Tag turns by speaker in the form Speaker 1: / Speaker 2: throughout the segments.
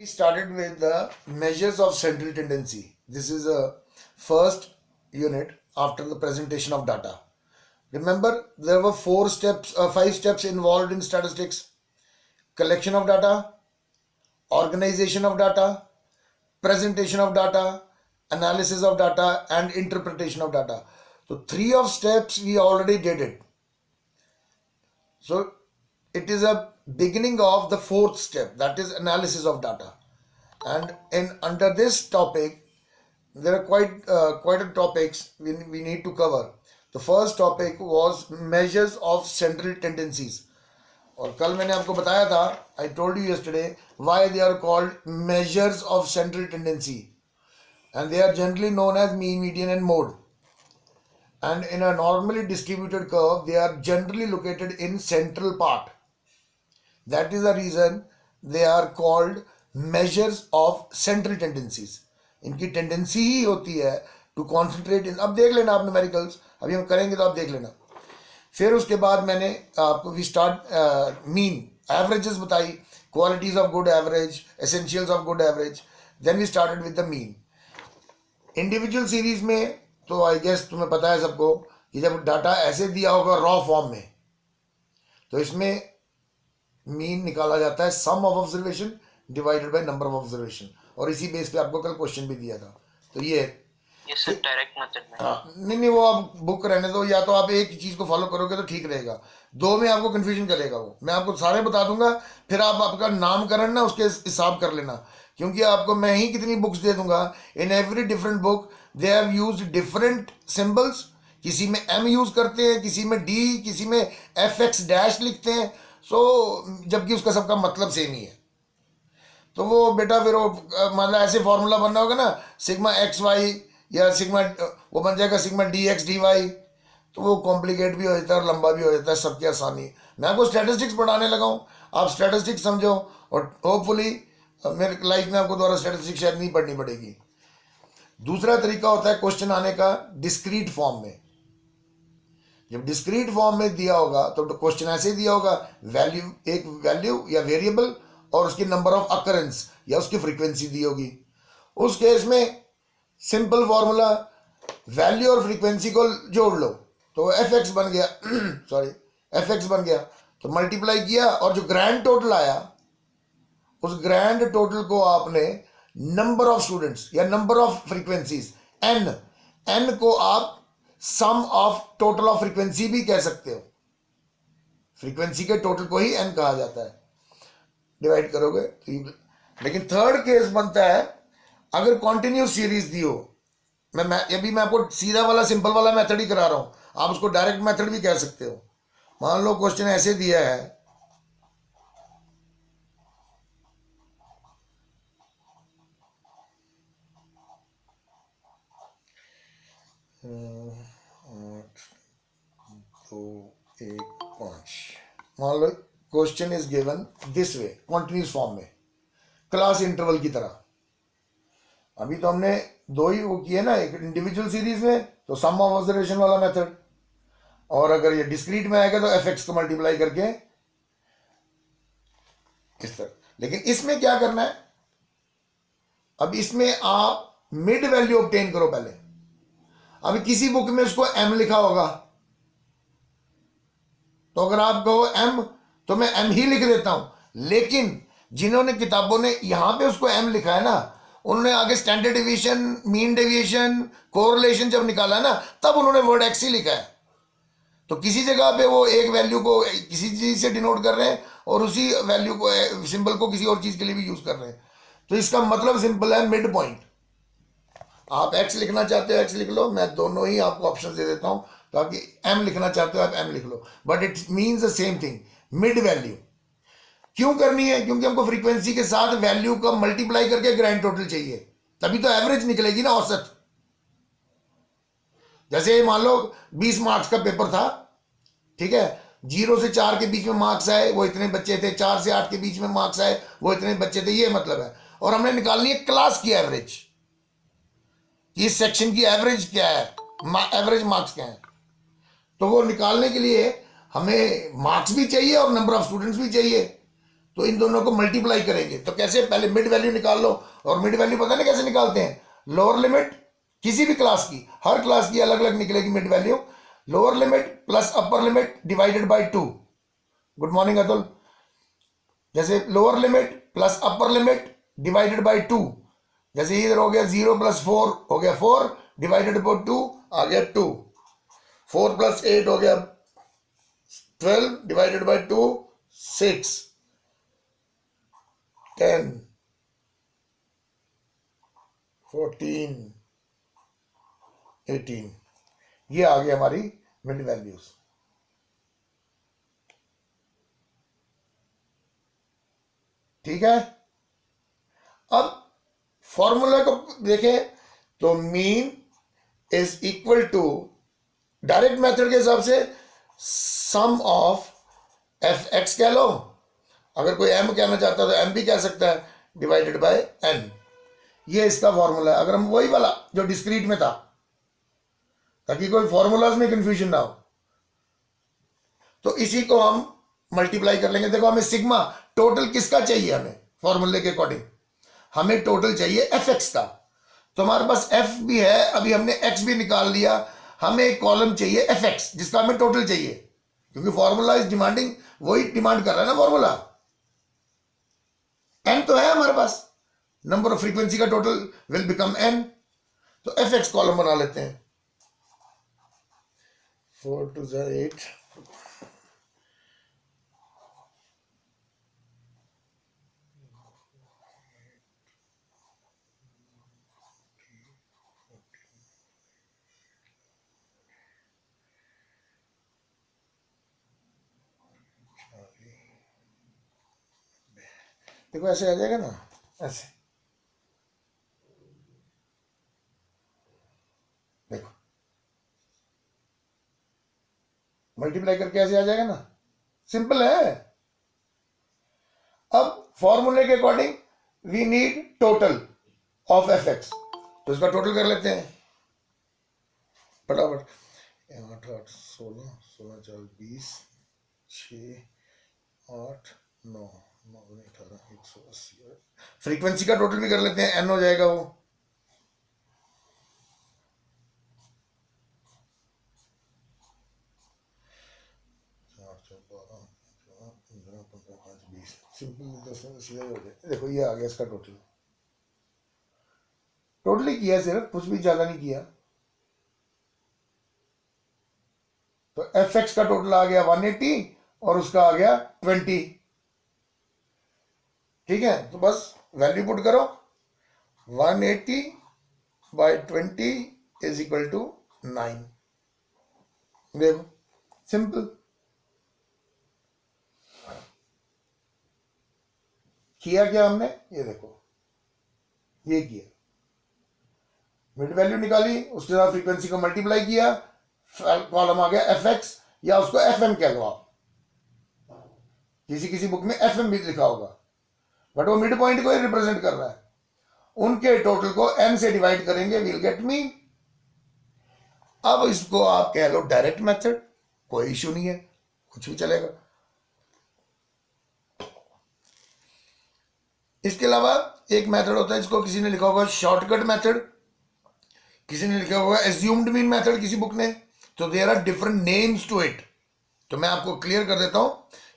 Speaker 1: We started with the measures of central tendency. This is a first unit after the presentation of data. Remember, there were five steps involved in statistics: collection of data, organization of data, presentation of data, analysis of data, and interpretation of data. So, three of steps we already did it. So, it is a beginning of the fourth step, that is analysis of data. And under this topic there are quite a topics we need to cover. The first topic was measures of central tendencies. और कल मैंने आपको बताया था, I told you yesterday why they are called measures of central tendency, and they are generally known as mean, median, and mode. And in a normally distributed curve, they are generally located in central part. That is the reason they are called measures of central tendencies. इनकी tendency ही होती है to concentrate in. अब देख लेना आप numericals, अभी हम करेंगे तो आप देख लेना. फिर उसके बाद मैंने आपको वी स्टार्ट मीन एवरेजेस बताई, qualities of good average, essentials of good average. Then we started with the mean. Individual series में तो आई गेस तुम्हें पता है सबको कि जब डाटा ऐसे दिया होगा रॉ फॉर्म में, तो इसमें मीन निकाला जाता है sum of observation divided by number of observation. और इसी बेस पे आपको कल क्वेश्चन भी दिया था. तो ये
Speaker 2: सर डायरेक्ट मेथड में.
Speaker 1: हाँ, नहीं वो आप बुक रहने दो, या तो आप एक चीज को फॉलो करोगे तो ठीक रहेगा. दो में आपको कंफ्यूजन करेगा वो. मैं आपको सारे बता दूंगा, फिर आप आपका नामकरण ना उसके हिसाब कर लेना, क्योंकि आपको मैं ही कितनी बुक्स दे दूंगा. In every different book they have used different symbols. किसी में एम यूज करते हैं, किसी में डी, किसी में एफ एक्स डैश लिखते हैं. सो जबकि उसका सबका मतलब सेम ही है. तो वो बेटा फिर वो मतलब ऐसे फॉर्मूला बनना होगा ना, सिग्मा एक्स वाई या सिग्मा, वो बन जाएगा sigma D X D Y. तो वो कॉम्प्लिकेट भी हो जाता है और लंबा भी हो जाता है. सबकी आसानी. मैं आपको स्टैटिस्टिक्स पढ़ाने लगा हूँ, आप स्टैटिस्टिक्स समझो, और होपफुली मेरे लाइफ में आपको दोबारा स्टैटिस्टिक्स शायद नहीं पढ़नी पड़ेगी. दूसरा तरीका होता है क्वेश्चन आने का डिस्क्रीट फॉर्म में. जब डिस्क्रीट फॉर्म में दिया होगा तो क्वेश्चन ऐसे दिया होगा, वैल्यू, एक वैल्यू या वेरिएबल और उसकी नंबर ऑफ अकरेंस या उसकी फ्रीक्वेंसी दी होगी. उस केस में सिंपल फॉर्मूला, वैल्यू और फ्रीक्वेंसी को जोड़ लो तो एफ एक्स बन गया. सॉरी, एफ एक्स बन गया. तो मल्टीप्लाई किया और जो ग्रैंड टोटल आया, उस ग्रैंड टोटल को आपने नंबर ऑफ स्टूडेंट्स या नंबर ऑफ फ्रीक्वेंसीज एन को आप सम ऑफ टोटल ऑफ फ्रीक्वेंसी भी कह सकते हो. फ्रीक्वेंसी के टोटल को ही एन कहा जाता है. डिवाइड करोगे तो. लेकिन थर्ड केस बनता है अगर कॉन्टिन्यूस सीरीज दी हो. मैं आपको सीधा वाला सिंपल वाला मेथड ही करा रहा हूं, आप उसको डायरेक्ट मेथड भी कह सकते हो. मान लो क्वेश्चन ऐसे दिया है, मान लो question is given this way, continuous form में, क्लास इंटरवल की तरह. अभी तो हमने दो ही वो किए ना, एक इंडिविजुअल सीरीज में तो सम ऑफ ऑब्जर्वेशन वाला मेथड, और अगर ये डिस्क्रीट में आएगा तो एफ एक्स को मल्टीप्लाई करके इस तरह. लेकिन इसमें क्या करना है, अब इसमें आप मिड वैल्यू ऑब्टेन करो पहले. अभी किसी बुक में उसको एम लिखा होगा, तो अगर आप कहो एम तो मैं एम ही लिख देता हूं. लेकिन जिन्होंने किताबों ने यहां पे उसको एम लिखा है ना, उन्होंने आगे standard deviation, mean deviation, correlation जब निकाला ना, तब उन्होंने वर्ड एक्स ही लिखा है. तो किसी जगह पे वो एक वैल्यू को किसी चीज से डिनोट कर रहे हैं और उसी वैल्यू को, सिंबल को किसी और चीज के लिए भी यूज कर रहे हैं. तो इसका मतलब सिंपल है, मिड पॉइंट. आप एक्स लिखना चाहते हो एक्स लिख लो, मैं दोनों ही आपको ऑप्शन दे देता हूं, ताकि एम लिखना चाहते हो आप एम लिख लो, but it means the same thing, mid value. क्यों करनी है? क्योंकि हमको फ्रीक्वेंसी के साथ वैल्यू का मल्टीप्लाई करके ग्रैंड टोटल चाहिए, तभी तो एवरेज निकलेगी ना, औसत. जैसे मान लो 20 मार्क्स का पेपर था, ठीक है, 0 से 4 के बीच में मार्क्स आए वो इतने बच्चे थे, 4 से 8 के बीच में मार्क्स आए वो इतने बच्चे थे, ये मतलब है. और हमने निकालनी है क्लास की एवरेज, इस सेक्शन की एवरेज क्या है, एवरेज मार्क्स क्या है. तो वो निकालने के लिए हमें मार्क्स भी चाहिए और नंबर ऑफ स्टूडेंट्स भी चाहिए. तो इन दोनों को मल्टीप्लाई करेंगे। तो कैसे, पहले मिड वैल्यू निकाल लो, और मिड वैल्यू पता नहीं कैसे निकालते हैं, लोअर लिमिट किसी भी क्लास की, हर क्लास की अलग अलग निकलेगी mid value, lower limit plus upper limit divided by 2। Good morning Atul. जैसे lower limit plus upper limit divided by 2, जैसे इधर हो गया 0 + 4 हो गया 4 डिवाइडेड बाय 2 आ गया 2, 4 + 8 हो गया 12 डिवाइडेड बाय 2 6, 10, 14, 18, ये आ गई हमारी मिड वैल्यूज। ठीक है, अब फॉर्मूला को देखें तो mean is equal to, direct method के हिसाब से सम ऑफ एफ एक्स कह लो, अगर कोई एम कहना चाहता है तो एम भी कह सकता है, डिवाइडेड बाय एन। ये इसका फॉर्मूला है। अगर हम वही वाला जो डिस्क्रीट में था, ताकि कोई फॉर्मूलाज में कंफ्यूजन ना हो, तो इसी को हम मल्टीप्लाई कर लेंगे। देखो हमें सिग्मा टोटल किसका चाहिए, हमें फॉर्मूले के अकॉर्डिंग हमें टोटल चाहिए एफ एक्स का। तो हमारे पास एफ भी है, अभी हमने एक्स भी निकाल लिया, हमें एक कॉलम चाहिए एफ एक्स जिसका हमें टोटल चाहिए, क्योंकि फॉर्मूला इज डिमांडिंग, वही डिमांड कर रहा है ना फॉर्मूला। एन तो है हमारे पास, नंबर ऑफ फ्रीक्वेंसी का टोटल विल बिकम एन, तो एफ एक्स कॉलम बना लेते हैं। 4 2 8, देखो ऐसे आ जाएगा ना, ऐसे देखो, मल्टीप्लाई करके ऐसे आ जाएगा ना, सिंपल है। अब फॉर्मूले के according we need total of F X, तो इसका टोटल कर लेते हैं फटाफट। 8 8 16 16 4 20 6 8 9 9 18 180। फ्रीक्वेंसी का टोटल भी कर लेते हैं, एन हो जाएगा वो। सिंपल, देखो ये आ गया इसका टोटल, टोटली किया, सिर्फ कुछ भी ज्यादा नहीं किया। तो एफ एक्स का टोटल आ गया 180 और उसका आ गया 20। ठीक है, तो बस वैल्यू पुट करो, 180 बाय 20 इज इक्वल टू 9। देखो सिंपल, किया क्या हमने, ये देखो ये किया, मिड वैल्यू निकाली, उसके साथ फ्रीक्वेंसी को मल्टीप्लाई किया, कॉलम आ गया एफ एक्स, या उसको एफ एम कह लो आप, किसी किसी बुक में एफ एम भी लिखा होगा, बट वो मिड पॉइंट को ही रिप्रेजेंट कर रहा है। उनके टोटल को एन से डिवाइड करेंगे, विल गेट मीन। अब इसको आप कह लो डायरेक्ट मेथड, कोई इश्यू नहीं है, कुछ भी चलेगा। इसके अलावा एक मेथड होता है, जिसको किसी ने लिखा होगा शॉर्टकट मेथड, किसी ने लिखा होगा एज्यूम्ड मीन मेथड किसी बुक ने, तो there are different names to it. तो मैं आपको क्लियर कर देता हूं,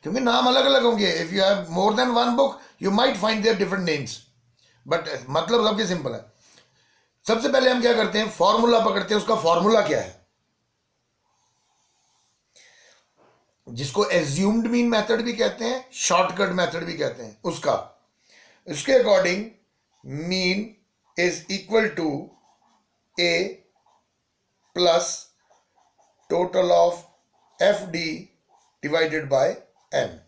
Speaker 1: क्योंकि नाम अलग अलग होंगे। If you have more than one book you might find there different names, but मतलब सबके सिंपल है। सबसे पहले हम क्या करते हैं, फॉर्मूला पकड़ते हैं, उसका फॉर्मूला क्या है, जिसको एज्यूम्ड मीन मेथड भी कहते हैं, शॉर्टकट मेथड भी कहते हैं, उसका, इसके according mean is equal to A plus total of F D divided by N.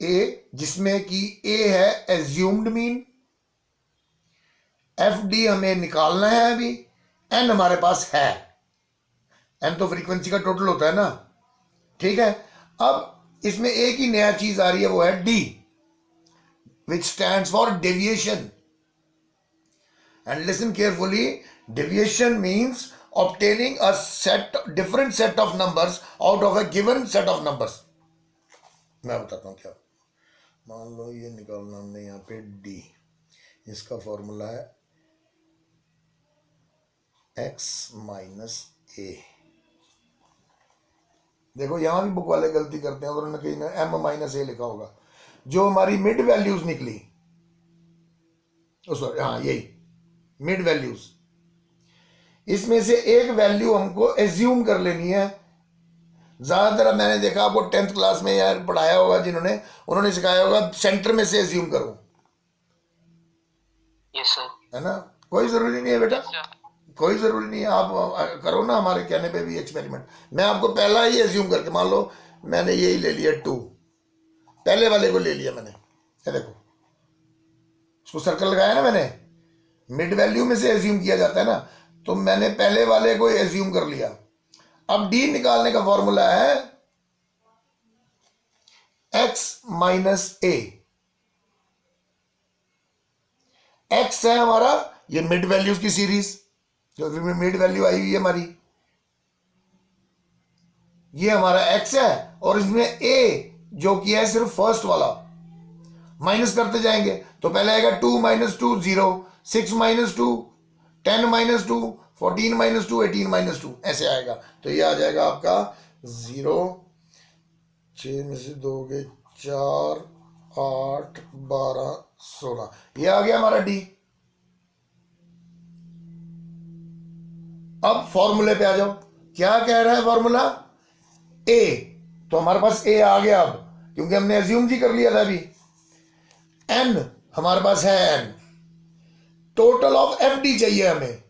Speaker 1: A, जिसमें कि ए है एज्यूम्ड मीन, एफ डी हमें निकालना है अभी, एन हमारे पास है, एन तो फ्रीक्वेंसी का टोटल होता है ना। ठीक है, अब इसमें एक ही नया चीज आ रही है, वो है D, which stands for deviation. And listen carefully, deviation means obtaining a different set of numbers out of a given set of numbers. मैं बताता हूँ क्या. मान लो ये निकालना हमने यहाँ पे d, इसका फॉर्मूला है x माइनस a. देखो यहां भी बुक वाले गलती करते हैं, उन्होंने कहीं ना m माइनस a लिखा होगा. जो हमारी मिड वैल्यूज निकली, सॉरी हाँ यही मिड वैल्यूज, इसमें से एक वैल्यू हमको एज्यूम कर लेनी है. ज्यादातर मैंने देखा आपको 10th क्लास में यार पढ़ाया होगा जिन्होंने, उन्होंने सिखाया होगा सेंटर में से एज्यूम करो.
Speaker 2: Yes sir.
Speaker 1: है ना, कोई जरूरी नहीं है बेटा, कोई जरूरी नहीं है. आप करो ना हमारे कहने पे भी एक्सपेरिमेंट. मैं आपको पहला ही एज्यूम करके, मान लो मैंने यही ले लिया 2, पहले वाले को ले लिया मैंने, ये देखो उसको सर्कल लगाया ना मैंने, मिड वैल्यू में से एज्यूम किया जाता है ना, तो मैंने पहले वाले को एज्यूम कर लिया. अब डी निकालने का फॉर्मूला है x माइनस ए. x है हमारा ये मिड वैल्यूज की सीरीज, जो मिड वैल्यू आई हुई है हमारी, ये हमारा x है, और इसमें a जो कि है सिर्फ फर्स्ट वाला, माइनस करते जाएंगे. तो पहले आएगा 2 minus 2 0, 6 minus 2 10 minus 2 14 minus 2 18 minus 2, ऐसे आएगा. तो ये आ जाएगा आपका 0, 6 में से 2 गए 4 8 12 16, ये आ गया हमारा डी. अब फॉर्मूले पे आ जाओ, क्या कह रहा है फॉर्मूला, ए. तो हमारे पास ए आ गया अब, क्योंकि हमने एज्यूम जी कर लिया था अभी. एन हमारे पास है N, total of F D चाहिए हमें.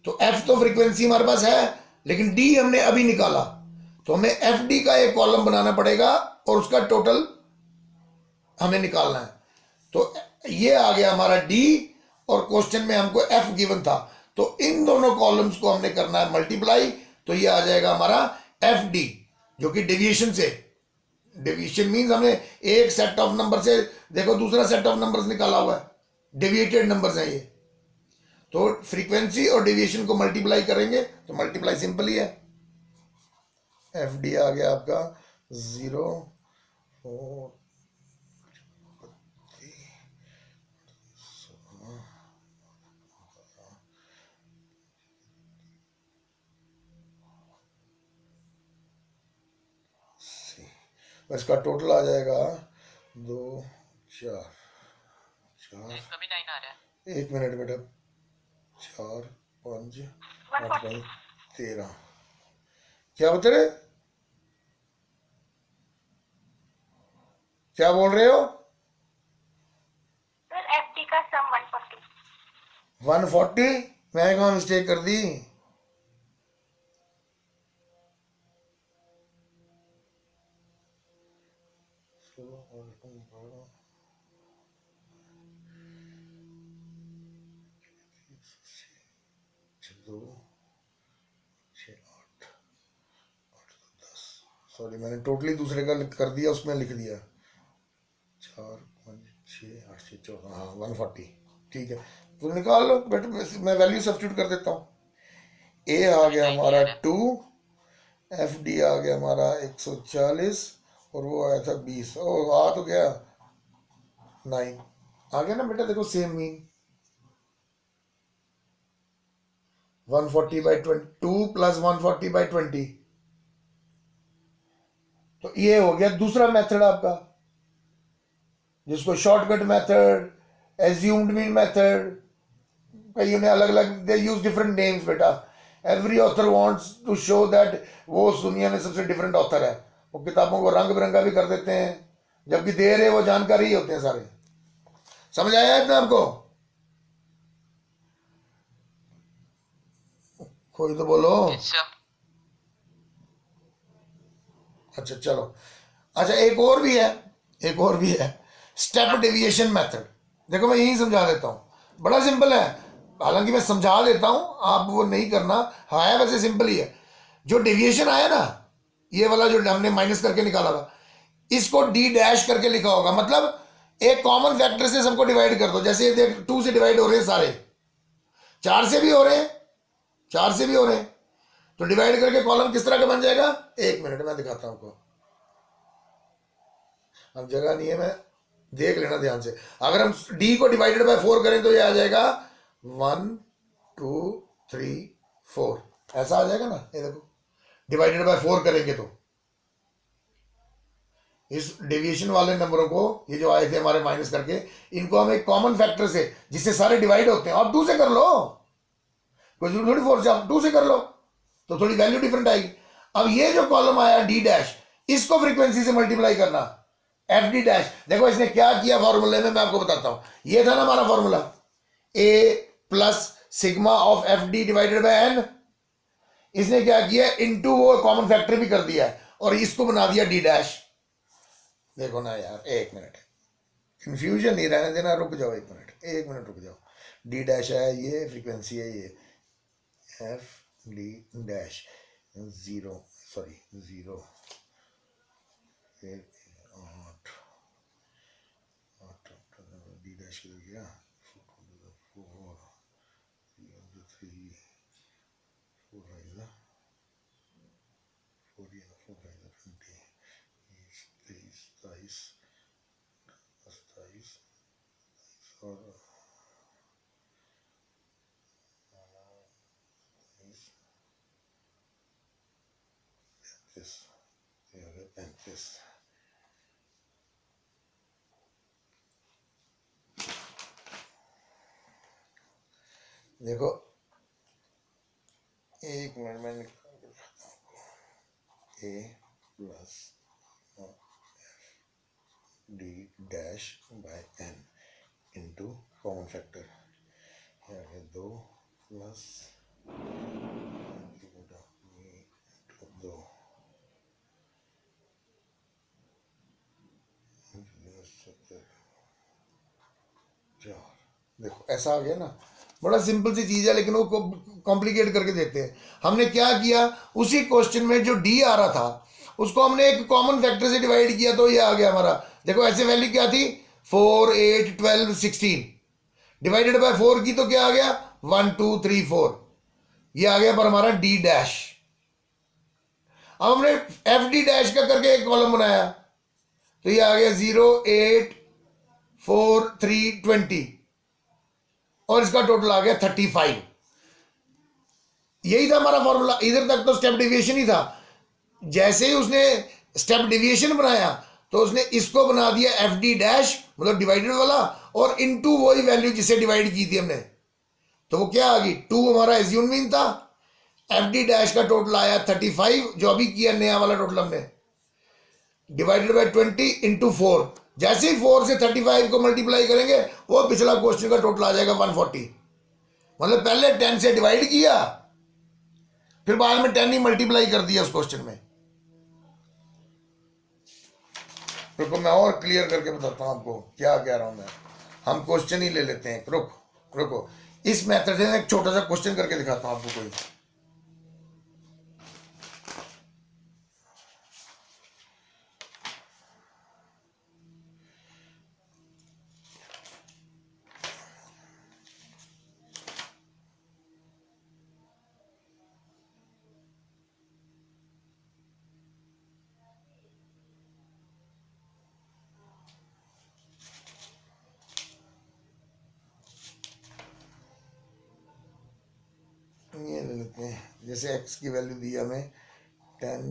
Speaker 1: तो एफ तो फ्रीक्वेंसी हमारे पास है, लेकिन डी हमने अभी निकाला, तो हमें एफ डी का एक कॉलम बनाना पड़ेगा और उसका टोटल हमें निकालना है. तो ये आ गया हमारा डी, और क्वेश्चन में हमको एफ गिवन था, तो इन दोनों कॉलम्स को हमने करना है मल्टीप्लाई. तो ये आ जाएगा हमारा एफ डी, जो कि डेविएशन से, डेविएशन मीन्स हमने एक सेट ऑफ नंबर से देखो दूसरा सेट ऑफ नंबर्स निकाला हुआ है, डेविएटेड नंबर्स हैं ये. तो फ्रीक्वेंसी और डेविएशन को मल्टीप्लाई करेंगे तो मल्टीप्लाई सिंपल ही है. एफ डी आ गया आपका 0 4 इसका टोटल आ जाएगा 2 4 4,
Speaker 2: कभी 9 आ रहा है.
Speaker 1: 1 मिनट बेटा, 4 5 8 5 13. क्या बता रहे, क्या बोल रहे हो.
Speaker 3: सर एफडी का सम 140.
Speaker 1: 140, मैं कहाँ मिस्टेक कर दी. सॉरी मैंने टोटली दूसरे का कर दिया, उसमें लिख दिया 4 5 6 8 6 14, हाँ 140. ठीक है, तो निकाल लो बेटा, मैं वैल्यू सब्स्टिट्यूट कर देता हूँ. ए आ गया हमारा 2, एफ डी आ गया हमारा 140, और वो आया था 20. ओ आ तो गया 9 आ गया ना बेटा. देखो सेम मीन 140/2 प्लस 140/20. तो ये हो गया दूसरा मेथड आपका, जिसको shortcut method, assumed mean method, कईयों ने अलग अलग, दे यूज डिफरेंट नेम्स बेटा. Every author wants to show that वो उस दुनिया में सबसे डिफरेंट ऑथर है. वो किताबों को रंग बिरंगा भी कर देते हैं, जबकि दे रहे वो जानकारी ही होते हैं सारे. समझ आया इतना आपको. कोई तो बोलो. अच्छा चलो, अच्छा एक और भी है, स्टेप डेविएशन मेथड. देखो मैं यही समझा देता हूँ, बड़ा सिंपल है. हालांकि मैं समझा देता हूँ, आप वो नहीं करना, है वैसे सिंपल ही है. जो डेविएशन आया ना, ये वाला जो हमने माइनस करके निकाला था, इसको डी डैश करके लिखा होगा. मतलब एक कॉमन फैक्टर से सबको डिवाइड कर दो. जैसे 2 से डिवाइड हो रहे हैं सारे, 4 से भी हो रहे हैं, 4 से भी हो रहे हैं, तो डिवाइड करके कॉलम किस तरह का बन जाएगा? 1 मिनट में दिखाता हूं आपको, अब जगह नहीं है, मैं देख लेना ध्यान से। अगर हम डी को डिवाइडेड बाय 4 करें तो ये आ जाएगा 1 2 3 4, ऐसा आ जाएगा ना। ये देखो डिवाइडेड बाय 4 करेंगे तो इस डेविएशन वाले नंबरों को, ये जो आए थे हमारे माइनस करके, इनको हम एक कॉमन फैक्टर से जिससे सारे डिवाइड होते हैं, आप 2 से कर लो, कोई जरूरी थोड़ी 4 से, आप 2 से कर लो तो थोड़ी वैल्यू डिफरेंट आएगी। अब ये जो कॉलम आया डी डैश, इसको फ्रीक्वेंसी से मल्टीप्लाई करना, एफ डी डैश। देखो इसने क्या किया फॉर्मूले में, मैं आपको बताता हूं। ये था ना हमारा formula, A plus sigma of F D divided by N. इसने क्या किया, इनटू वो कॉमन फैक्टर भी कर दिया है और इसको बना दिया डी डैश। देखो ना यार, 1 मिनट, कंफ्यूजन नहीं रहने देना, रुक जाओ 1 मिनट, 1 मिनट रुक जाओ। डी डैश है, ये फ्रीक्वेंसी है, ये F D dash 0 D dash किधर गया, 4 3 4 आएगा, 4 आएगा 20 23 27 27 और 35। देखो 1 मिनट में निकाल के दिखाता हूँ आपको। A plus D dash by N into common factor, 2 plus 2 4। देखो ऐसा आ गया ना, बड़ा सिंपल सी चीज है लेकिन वो कॉम्प्लिकेट करके देते हैं। हमने क्या किया, उसी क्वेश्चन में जो डी आ रहा था उसको हमने एक कॉमन फैक्टर से डिवाइड किया तो ये आ गया हमारा। देखो ऐसे वैल्यू क्या थी, 4 8 12 16 डिवाइडेड बाय 4 की तो क्या आ गया, 1 2 3 4, ये आ गया पर हमारा डी डैश। अब हमने एफ डी डैश का करके एक कॉलम बनाया तो ये आ गया 0 8 4 3 20 और इसका टोटल आ गया 35। यही था हमारा फॉर्मूला, इधर तक तो स्टेप डिविएशन ही था। जैसे ही उसने स्टेप डिविएशन बनाया तो उसने इसको बना दिया एफ डी डैश, मतलब डिवाइडेड वाला, और इनटू वही वैल्यू जिसे डिवाइड की थी हमने, तो वो क्या आ गई, 2 हमारा एज्यूम मीन था। एफ डी डैश का टोटल आया 35, जो अभी किया नया वाला टोटल हमने, डिवाइडेड बाय 20 इंटू 4। जैसे ही 4 से 35 को मल्टीप्लाई करेंगे वो पिछला क्वेश्चन का टोटल आ जाएगा 140। मतलब पहले 10 से डिवाइड किया, फिर बाद में 10 ही मल्टीप्लाई कर दिया उस क्वेश्चन में। रुको मैं और क्लियर करके बताता हूं आपको क्या कह रहा हूं मैं। हम क्वेश्चन ही ले लेते हैं, रुको इस मेथड से एक छोटा सा क्वेश्चन करके दिखाता हूं आपको। कोई ये ले लेते हैं, जैसे x की वैल्यू दी हमें 10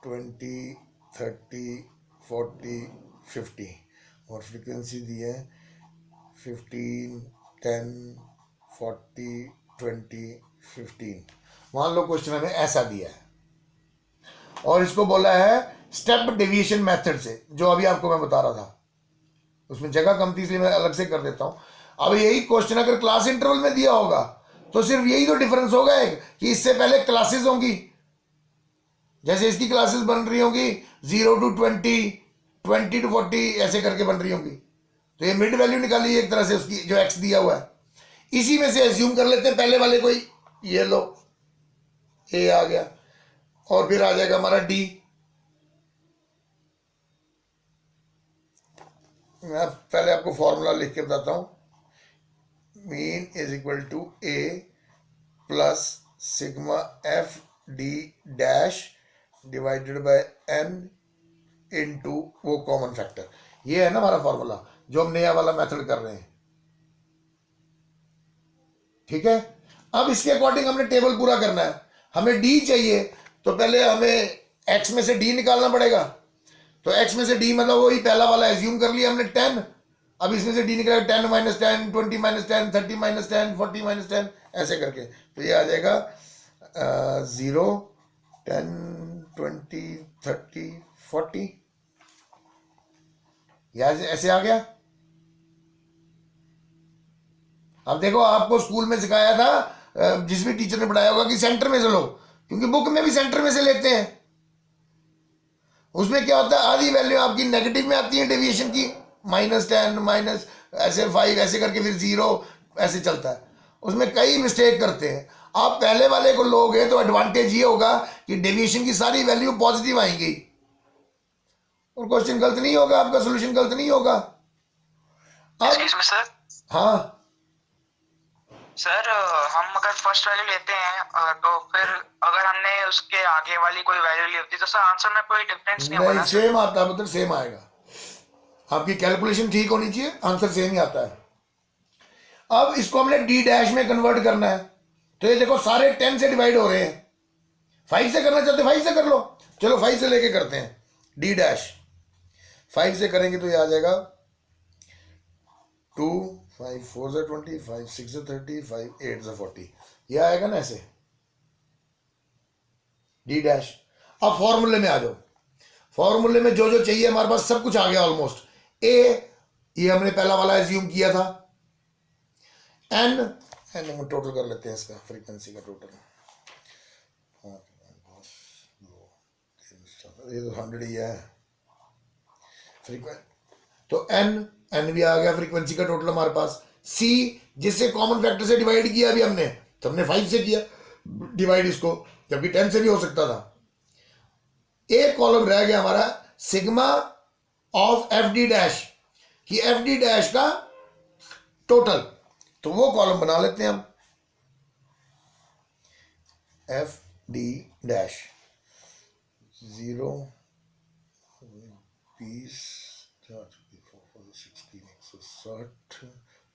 Speaker 1: 20 30 40 50 और फ्रीक्वेंसी दी है 15 10 40 20 15। मान लो क्वेश्चन हमें ऐसा दिया है और इसको बोला है स्टेप डेविएशन मेथड से, जो अभी आपको मैं बता रहा था। उसमें जगह कम थी इसलिए मैं अलग से कर देता हूं। अब यही क्वेश्चन अगर क्लास इंटरवल में दिया होगा तो सिर्फ यही तो डिफरेंस होगा एक, कि इससे पहले क्लासेस होंगी, जैसे इसकी क्लासेस बन रही होंगी 0 to 20 20 to 40 ऐसे करके बन रही होंगी। तो ये मिड वैल्यू निकाली एक तरह से उसकी, जो एक्स दिया हुआ है, इसी में से एज्यूम कर लेते हैं पहले वाले कोई, ये लो ए आ गया और फिर आ जाएगा हमारा डी। मैं पहले आपको फॉर्मूला लिख के बताता हूं, mean is equal to A plus sigma F D dash divided by N into वो कॉमन फैक्टर। ये है ना हमारा फॉर्मूला जो हम नया वाला मेथड कर रहे हैं, ठीक है। अब इसके अकॉर्डिंग हमने टेबल पूरा करना है। हमें डी चाहिए तो पहले हमें एक्स में से डी निकालना पड़ेगा। तो एक्स में से डी मतलब वही पहला वाला एज्यूम कर लिया हमने 10। अब इसमें से डी निकलेगा 10 माइनस 10, 20 माइनस 10, 30 माइनस 10, 40 माइनस 10, ऐसे करके। तो ये आ जाएगा 0, 10, 20, 30, 40, यह ऐसे आ गया। अब देखो आपको स्कूल में सिखाया था, जिस भी टीचर ने पढ़ाया होगा कि सेंटर में से लो, क्योंकि बुक में भी सेंटर में से लेते हैं। उसमें क्या होता है, आधी वैल्यू आपकी नेगेटिव में आती है डेविएशन की, -10 माइनस ऐसे 5 ऐसे करके फिर 0 ऐसे चलता है। उसमें कई मिस्टेक करते हैं। आप पहले वाले को लोगे तो एडवांटेज ये होगा कि डेविएशन की सारी वैल्यू पॉजिटिव आएंगी और क्वेश्चन गलत नहीं होगा, आपका सोल्यूशन गलत नहीं होगा। अब
Speaker 2: सर
Speaker 1: हाँ
Speaker 2: सर, हम अगर फर्स्ट वैल्यू लेते हैं तो फिर अगर हमने उसके आगे वाली कोई वैल्यू ली होती तो सर आंसर में कोई डिफरेंस नहीं होगा ना?
Speaker 1: सेम आता है, मतलब सेम आएगा। आपकी कैलकुलेशन ठीक होनी चाहिए, आंसर सेम ही आता है। अब इसको हमने डी डैश में कन्वर्ट करना है। तो ये देखो सारे 10 से डिवाइड हो रहे हैं। 5 से करना चाहते 5 से कर लो, चलो 5 से लेके करते हैं। डी डैश 5 से करेंगे तो ये आ जाएगा 2, 5 4 से 20, 5 6 से 30, 5 8 से 40, ये आएगा ना ऐसे डी डैश। अब फॉर्मूले में आ जाओ। फॉर्मूले में जो जो चाहिए हमारे पास सब कुछ आ गया ऑलमोस्ट। ए ये हमने पहला वाला एज्यूम किया था। एन हम टोटल कर लेते हैं इसका, फ्रीक्वेंसी का टोटल ये तो 100 ही है फ्रीक्वेंसी। तो एन भी आ गया फ्रीक्वेंसी का टोटल हमारे पास। सी जिससे कॉमन फैक्टर से डिवाइड किया अभी हमने, तो हमने 5 से किया डिवाइड इसको, जबकि 10 से भी हो सकता था। एक कॉलम रह गया हमारा sigma of F D dash कि एफ डी डैश का टोटल, तो वो कॉलम बना लेते हैं हम। एफ डी डैश 0, 20, 16, 160,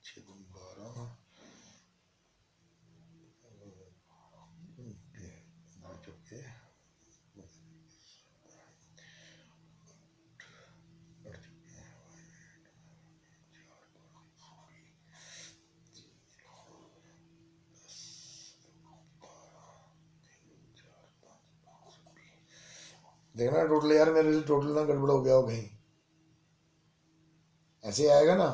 Speaker 1: 6 12, देखना टोटल यार, मेरे से टोटल ना गड़बड़ हो गया हो कहीं, ऐसे आएगा ना।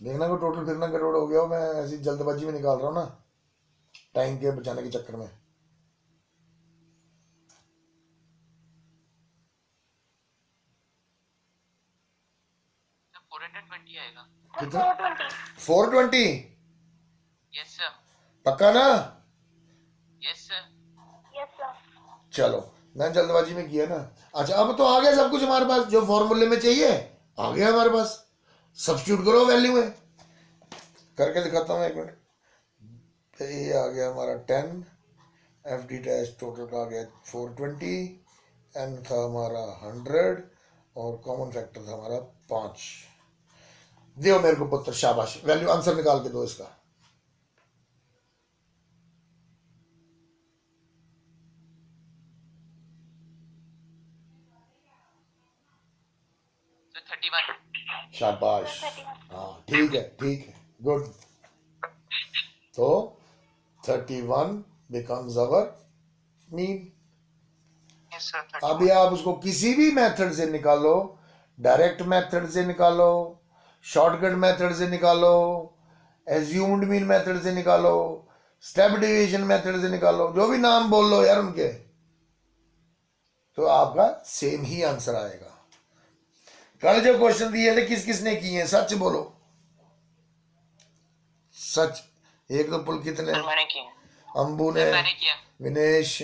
Speaker 1: देखना को टोटल फिर ना गड़बड़ हो गया हो, मैं ऐसी जल्दबाजी में निकाल रहा हूँ ना, टाइम के बचाने के चक्कर में। कितना 420?
Speaker 2: Yes sir.
Speaker 1: पक्का ना?
Speaker 2: Yes sir.
Speaker 3: Yes sir.
Speaker 1: चलो मैं जल्दबाजी में किया ना। अच्छा अब तो आ गया सब कुछ हमारे पास, जो फॉर्मूले में चाहिए आ गया हमारे पास। सब्स्टिट्यूट करो वैल्यू में, करके दिखाता हूँ 1 मिनट। ये आ गया हमारा 10, एफ डी डैश टोटल का आ गया 420, एन था हमारा 100 और कॉमन फैक्टर था हमारा 5। दो मेरे को पुत्र, शाबाश। वैल्यू आंसर निकाल के दो इसका। शाबाश, हाँ ठीक है ठीक है, गुड। तो 31 बिकम्स अवर मीन। अभी आप उसको किसी भी मेथड से निकालो, डायरेक्ट मेथड से निकालो, शॉर्टकट मेथड से निकालो, एज्यूम्ड मीन मेथड से निकालो, स्टेप डिवीजन मेथड से निकालो, जो भी नाम बोल लो यार उनके, तो आपका सेम ही आंसर आएगा। कल जो क्वेश्चन दिए थे किस किसने किए हैं, सच बोलो, सच। एक तो पुलकित ने,
Speaker 2: मैंने किया,
Speaker 1: अंबू ने,
Speaker 2: मैंने किया,
Speaker 1: विनेश,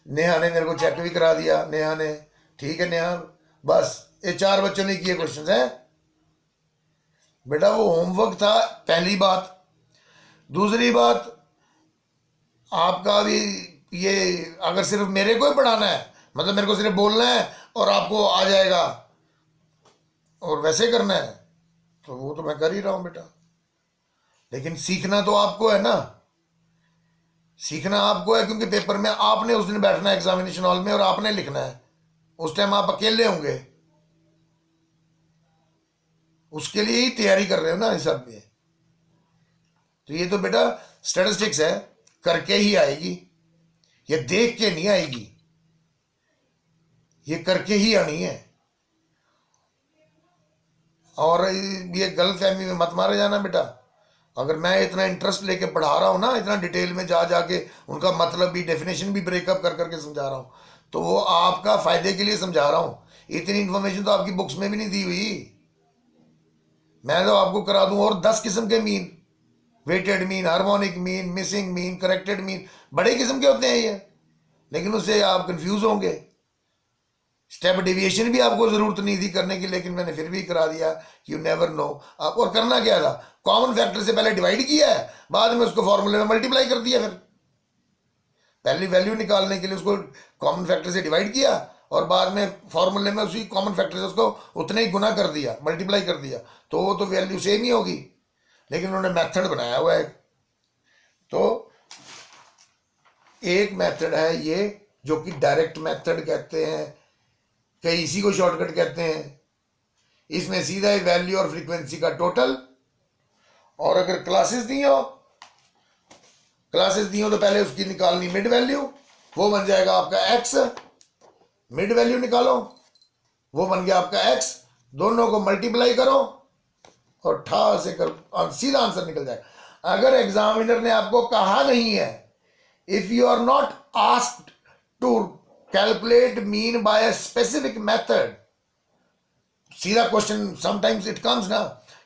Speaker 1: नेहा ने मेरे को चेक भी करा दिया, नेहा ने। ठीक है नेहा, बस ये 4 बच्चों ने किए क्वेश्चन है। बेटा वो होमवर्क था, पहली बात। दूसरी बात, आपका भी ये अगर सिर्फ मेरे को ही पढ़ाना है, मतलब मेरे को सिर्फ बोलना है और आपको आ जाएगा और वैसे करना है, तो वो तो मैं कर ही रहा हूं बेटा। लेकिन सीखना तो आपको है ना, सीखना आपको है, क्योंकि पेपर में आपने उस दिन बैठना है एग्जामिनेशन हॉल में और आपने लिखना है। उस टाइम आप अकेले होंगे, उसके लिए ही तैयारी कर रहे हो ना इस सब में। तो ये तो बेटा स्टैटिस्टिक्स है, करके ही आएगी, ये देख के नहीं आएगी, ये करके ही आनी है। और ये गलतफहमी में मत मारे जाना बेटा। अगर मैं इतना इंटरेस्ट लेके पढ़ा रहा हूं ना, इतना डिटेल में जा जाके उनका मतलब भी, डेफिनेशन भी ब्रेकअप कर करके समझा रहा हूं, तो वो आपका फायदे के लिए समझा रहा हूं। इतनी इंफॉर्मेशन तो आपकी बुक्स में भी नहीं दी हुई। मैं तो आपको करा दूं और 10 किस्म के mean, weighted mean, harmonic mean, missing mean, corrected mean, बड़े किस्म के होते हैं ये, लेकिन उससे आप कंफ्यूज होंगे। स्टेप डेविएशन भी आपको जरूरत नहीं थी करने की, लेकिन मैंने फिर भी करा दिया, यू नेवर नो। आप और करना क्या था, कॉमन फैक्टर से पहले डिवाइड किया है, बाद में उसको फॉर्मूले में मल्टीप्लाई कर दिया। फिर पहली वैल्यू निकालने के लिए उसको कॉमन फैक्टर से डिवाइड किया और बाद में फॉर्मूले में उसी कॉमन फैक्टर से उसको उतने ही गुना कर दिया, मल्टीप्लाई कर दिया, तो वो तो वैल्यू सेम ही होगी। लेकिन उन्होंने मेथड बनाया हुआ है। तो एक मेथड है ये, जो कि डायरेक्ट मेथड कहते हैं, कई इसी को शॉर्टकट कहते हैं। इसमें सीधा ही वैल्यू और फ्रीक्वेंसी का टोटल, और अगर क्लासेस दी हो तो पहले उसकी निकालनी मिड वैल्यू, वो बन जाएगा आपका एक्स। मिड वैल्यू निकालो, वो बन गया आपका एक्स, दोनों को मल्टीप्लाई करो और ठा से कर सीधा आंसर निकल जाएगा। अगर एग्जामिनर ने आपको कहा नहीं है, if you are not asked to calculate mean by a specific method, सीधा क्वेश्चन समटाइम्स इट कम्स ना,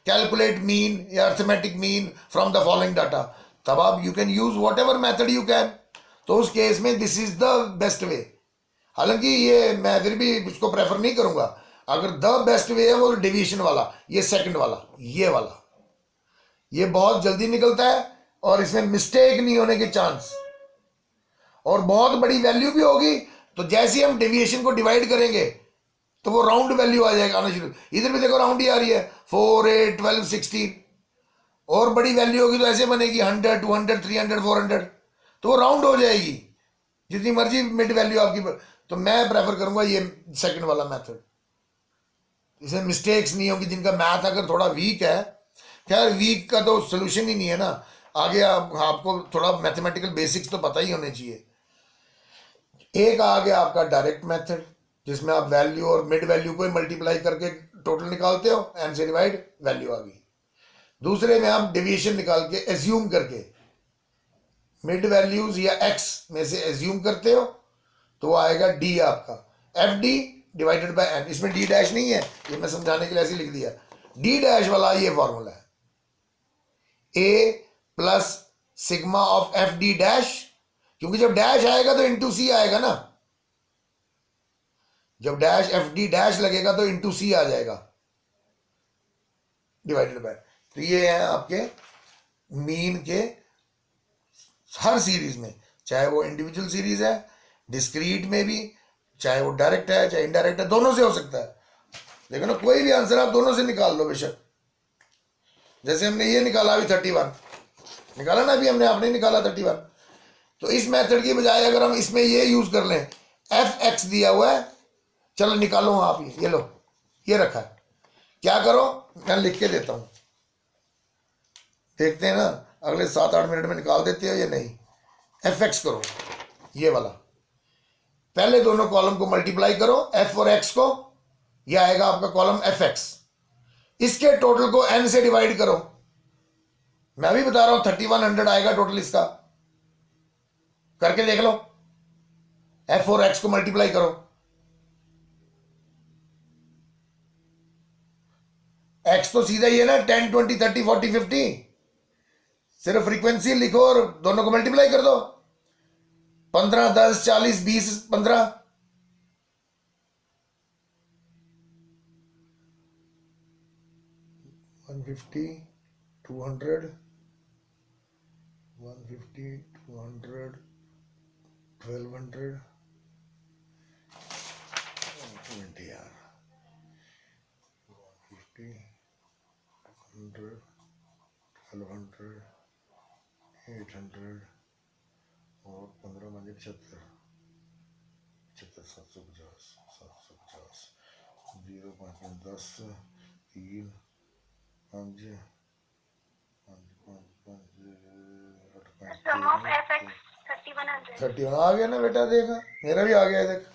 Speaker 1: कैलकुलेट मीन या arithmetic mean from the following data, तब आप you can use whatever method you can. तो उस case में this is the best way. हालांकि ये मैं फिर भी इसको प्रेफर नहीं करूंगा। अगर द बेस्ट वे है वो डेविएशन वाला, ये सेकंड वाला, ये वाला, ये बहुत जल्दी निकलता है और इसमें मिस्टेक नहीं होने के चांस, और बहुत बड़ी वैल्यू भी होगी। तो जैसे ही हम डेविएशन को डिवाइड करेंगे तो वो राउंड वैल्यू आ जाएगा, आना शुरू। इधर भी देखो राउंड ही आ रही है, 4, 8, 12, 16। और बड़ी वैल्यू होगी तो ऐसे बनेगी 100, 200, 300, 400, तो वो राउंड हो जाएगी जितनी मर्जी मिड वैल्यू आपकी। तो मैं प्रेफर करूंगा ये सेकंड वाला मेथड, इसमें मिस्टेक्स नहीं होगी। जिनका मैथ अगर थोड़ा वीक है, खैर वीक का तो सोल्यूशन ही नहीं है ना, आगे आपको थोड़ा मैथमेटिकल बेसिक्स तो पता ही होने चाहिए। एक आ गया आपका डायरेक्ट मेथड, जिसमें आप वैल्यू और मिड वैल्यू को मल्टीप्लाई करके टोटल निकालते हो, एन से डिवाइड, वैल्यू आ गई। दूसरे में आप डेविएशन निकाल के एज्यूम करके मिड वैल्यूज या एक्स में से एज्यूम करते हो, तो आएगा डी आपका, F D divided by N. इसमें डी डैश नहीं है, ये मैं समझाने के लिए ऐसे लिख दिया। डी डैश वाला ये फॉर्मूला है, A plus sigma of F D dash, क्योंकि जब डैश आएगा तो इंटू सी आएगा ना, जब डैश एफ डी डैश लगेगा तो इंटू सी आ जाएगा, डिवाइडेड बाय। तो ये है आपके मीन के हर सीरीज में, चाहे वो इंडिविजुअल सीरीज है, डिस्क्रीट में भी, चाहे वो डायरेक्ट है चाहे इनडायरेक्ट है, दोनों से हो सकता है। लेकिन कोई भी आंसर आप दोनों से निकाल लो बेशक। जैसे हमने ये निकाला अभी 31 निकाला ना, अभी हमने आपने निकाला 31। तो इस मेथड की बजाय अगर हम इसमें ये यूज कर लें, एफ एक्स दिया हुआ है, चलो निकालो आप, ये लो, ये रखा है, क्या करो मैं लिख के देता हूं, देखते हैं ना अगले 7-8 मिनट में निकाल देते हो या नहीं। एफ एक्स करो, ये वाला, पहले दोनों कॉलम को मल्टीप्लाई करो, एफ और एक्स को, यह आएगा आपका कॉलम एफ एक्स। इसके टोटल को एन से डिवाइड करो, मैं भी बता रहा हूं 3100 आएगा टोटल इसका, करके देख लो। एफ और एक्स को मल्टीप्लाई करो, एक्स तो सीधा ही है ना, 10, 20, 30, 40, 50, सिर्फ फ्रीक्वेंसी लिखो और दोनों को मल्टीप्लाई कर दो, 15, 10, 40, 20, 15। 150, 200, 150, 200, 1200, 20 यार, 150, 200, 1200, 800 और 15 बजे 75, 750, 750, 0 5 10 3 5
Speaker 3: Sum of fx 3100.
Speaker 1: 31 आ गया ना बेटा, देखा मेरा भी आ गया है, देख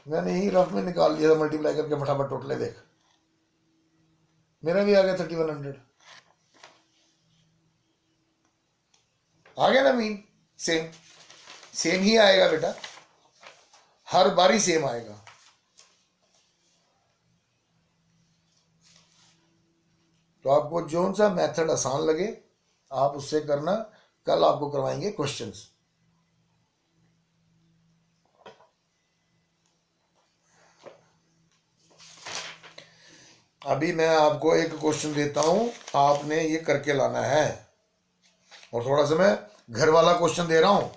Speaker 1: मैंने ही रफ में निकाल लिया था मल्टीप्लाई करके फटाफट टोटले, देख मेरा भी आ गया 3100 आ गया ना मीन। सेम ही आएगा बेटा, हर बारी सेम आएगा। तो आपको जोन सा मेथड आसान लगे आप उससे करना, कल आपको करवाएंगे क्वेश्चंस। अभी मैं आपको एक क्वेश्चन देता हूं, आपने ये करके लाना है, और थोड़ा सा मैं घर वाला क्वेश्चन दे रहा हूं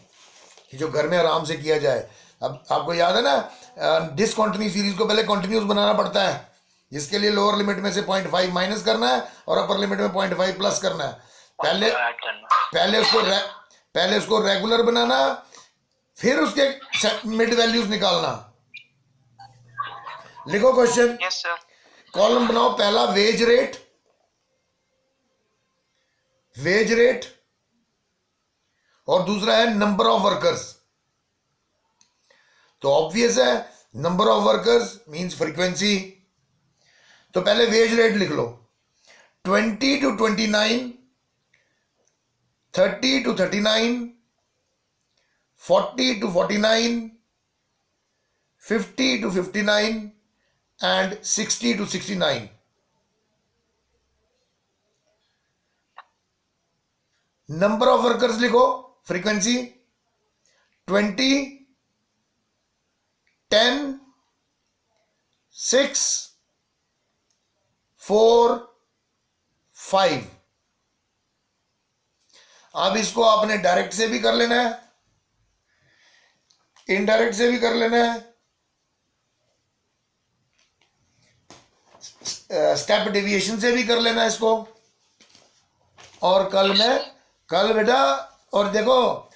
Speaker 1: कि जो घर में आराम से किया जाए। अब आपको याद है ना, डिसकंटिन्यूअस सीरीज को पहले कंटिन्यूस बनाना पड़ता है, जिसके लिए लोअर लिमिट में से 0.5 माइनस करना है और अपर लिमिट में 0.5 प्लस करना है। पहले उसको रेगुलर बनाना, फिर उसके मिड वैल्यूज निकालना। लिखो क्वेश्चन।
Speaker 2: Yes sir.
Speaker 1: कॉलम बनाओ, पहला वेज रेट और दूसरा है नंबर ऑफ वर्कर्स। तो ऑब्वियस है, number of workers means frequency. तो पहले वेज रेट लिख लो, 20 to 29, 30 to 39, 40 to 49, 50 to 59 and 60 to 69। Number of workers लिखो, फ्रीक्वेंसी 20, 10, 6, 4, 5। अब इसको आपने डायरेक्ट से भी कर लेना है, इनडायरेक्ट से भी कर लेना है, स्टेप डेविएशन से भी कर लेना है इसको। और कल बेटा, और देखो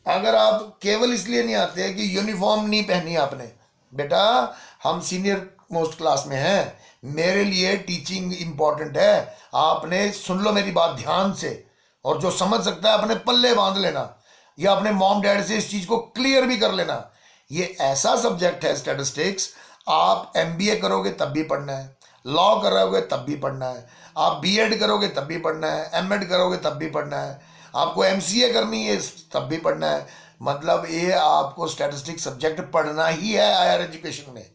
Speaker 1: अगर आप केवल इसलिए नहीं आते कि यूनिफॉर्म नहीं पहनी आपने, बेटा हम सीनियर मोस्ट क्लास में हैं, मेरे लिए टीचिंग इंपॉर्टेंट है। आपने सुन लो मेरी बात ध्यान से, और जो समझ सकता है अपने पल्ले बांध लेना, या अपने मॉम डैड से इस चीज को क्लियर भी कर लेना। ये ऐसा सब्जेक्ट है स्टैटिस्टिक्स, आप एमबीए करोगे तब भी पढ़ना है, लॉ करोगे तब भी पढ़ना है, आप बीएड करोगे तब भी पढ़ना है, एमएड करोगे तब भी पढ़ना है, आपको एमसीए करनी है तब भी पढ़ना है। मतलब ये आपको स्टैटिस्टिक्स सब्जेक्ट पढ़ना ही है हायर एजुकेशन में,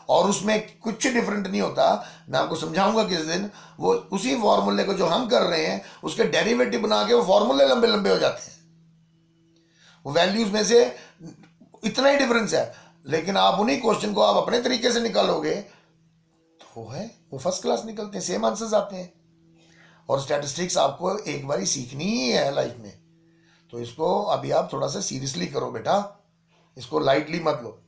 Speaker 1: और उसमें कुछ डिफरेंट नहीं होता। मैं आपको समझाऊंगा किस दिन, वो उसी फॉर्मूले को जो हम कर रहे हैं उसके डेरिवेटिव बना के वो फॉर्मूले लंबे लंबे हो जाते हैं। वो वैल्यूज में से इतना ही डिफरेंस है, लेकिन आप उन्हीं क्वेश्चन को आप अपने तरीके से निकालोगे तो वो फर्स्ट क्लास निकलते हैं, सेम आंसर्स आते हैं। और स्टैटिस्टिक्स आपको एक बार ही सीखनी ही है लाइफ में, तो इसको अभी आप थोड़ा सा सीरियसली करो बेटा, इसको लाइटली मत लो,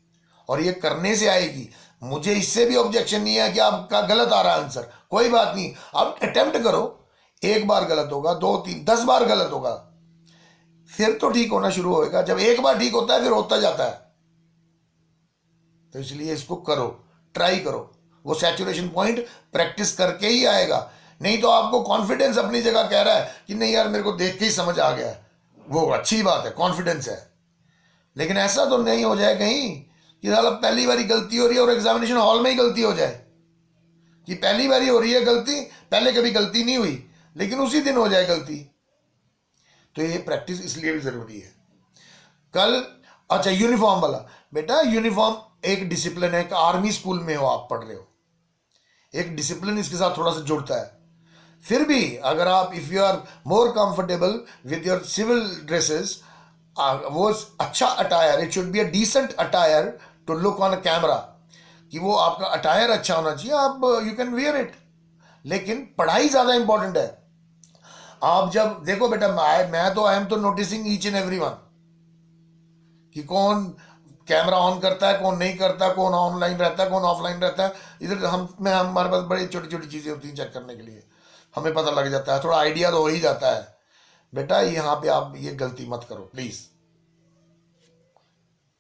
Speaker 1: और ये करने से आएगी। मुझे इससे भी ऑब्जेक्शन नहीं है कि आपका गलत आ रहा है आंसर, कोई बात नहीं, आप अटेम्प्ट करो, एक बार गलत होगा, 2 3 10 बार गलत होगा, फिर तो ठीक होना शुरू होएगा। जब एक बार ठीक होता है फिर होता जाता है। तो इसलिए इसको करो, ट्राई करो, वो सैचुरेशन पॉइंट प्रैक्टिस करके ही आएगा। नहीं तो आपको कॉन्फिडेंस अपनी जगह कह रहा है कि नहीं यार मेरे को देख के ही समझ आ गया, वो अच्छी बात है, कॉन्फिडेंस है, लेकिन ऐसा तो नहीं हो जाए कहीं कि साला पहली बारी गलती हो रही है और एग्जामिनेशन हॉल में ही गलती हो जाए, कि पहली बारी हो रही है गलती, पहले कभी गलती नहीं हुई लेकिन उसी दिन हो जाए गलती। तो ये प्रैक्टिस इसलिए भी जरूरी है। कल अच्छा यूनिफॉर्म वाला, बेटा यूनिफॉर्म एक डिसिप्लिन है, एक आर्मी स्कूल में हो आप पढ़ रहे हो, एक डिसिप्लिन इसके साथ थोड़ा सा जुड़ता है। फिर भी अगर आप if you are more comfortable with your civil dresses, वो अच्छा attire, it should be a decent attire to look on a camera, कि वो आपका अटायर अच्छा होना चाहिए, आप यू कैन वियर इट। लेकिन पढ़ाई ज़्यादा इंपॉर्टेंट है। आप जब देखो बेटा, मैं तो आई एम तो noticing each and every one कि कौन कैमरा ऑन करता है, कौन नहीं करता, कौन ऑनलाइन रहता है, कौन ऑफलाइन रहता है। इधर हमारे पास बड़ी छोटी छोटी चीज़ें होती हैं चेक करने के लिए, हमें पता लग जाता है, थोड़ा आइडिया तो हो ही जाता है। बेटा यहाँ पे आप ये गलती मत करो प्लीज़।